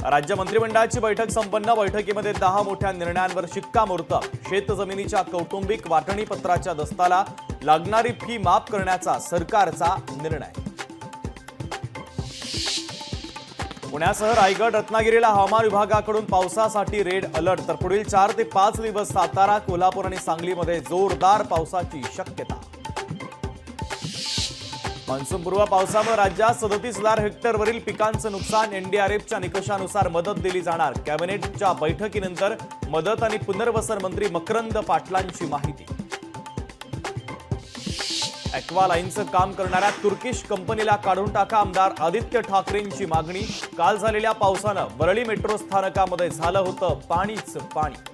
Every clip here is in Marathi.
राज्य मंत्रिमंडळाची बैठक संपन्न। बैठकीमध्ये 10 मोठ्या निर्णयांवर शिक्कामोर्तब। शेतजमिनीच्या कौटुंबिक वाटणीपत्राच्या दस्ताला लागणारी फी माफ करण्याचा सरकारचा निर्णय। पुण्यासह रायगड रत्नागिरीला हवामान विभागाकडून पावसासाठी रेड अलर्ट। तर पुढील 4 ते 5 दिवस सातारा, कोल्हापूर आणि सांगलीमध्ये जोरदार पावसाची शक्यता। मान्सूनपूर्व पावसामुळे राज्यात 37,000 हेक्टरवरील पिकांचं नुकसान। एनडीआरएफच्या निकषानुसार मदत दिली जाणार। कॅबिनेटच्या बैठकीनंतर मदत आणि पुनर्वसन मंत्री मकरंद पाटलांची माहिती। ॲक्वा लाईनचं काम करणाऱ्या तुर्किश कंपनीला काढून टाका, आमदार आदित्य ठाकरेंची मागणी। काल झालेल्या पावसानं वरळी मेट्रो स्थानकामध्ये झालं होतं पाणीच पाणी।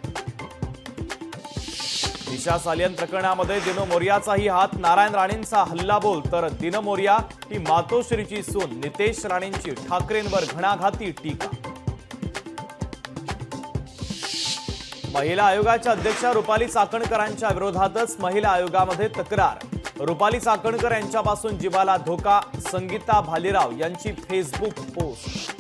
दिशा सालियन प्रकरणामध्ये दिनो मोरियाचाही हात। नारायण राणेंचा हल्लाबोल, तर दिनो मोरिया ही मातोश्रीची सून। नितेश राणेंची ठाकरेंवर घणाघाती टीका। महिला आयोगाच्या अध्यक्षा रुपाली चाकणकरांच्या विरोधातच महिला आयोगामध्ये तक्रार। रुपाली चाकणकर यांच्यापासून जीवाला धोका। संगीता भालेराव यांची फेसबुक पोस्ट।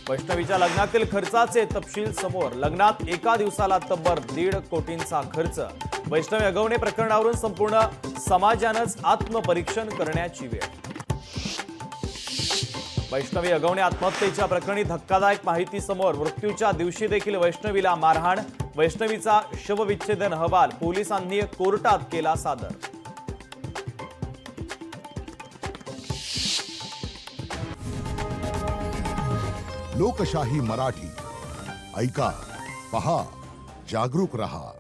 वैष्णवीच्या लग्नातील खर्चाचे तपशील समोर। लग्नात एका दिवसाला तब्बल 1.5 कोटींचा खर्च। वैष्णवी अगवणे प्रकरणावरून संपूर्ण समाजानंच आत्मपरीक्षण करण्याची वेळ। वैष्णवी अगवणे आत्महत्येच्या प्रकरणी धक्कादायक माहिती समोर। मृत्यूच्या दिवशी देखील वैष्णवीला मारहाण। वैष्णवीचा शवविच्छेदन अहवाल पोलिसांनी कोर्टात केला सादर। लोकशाही मराठी ऐका, पहा, जागरूक रहा।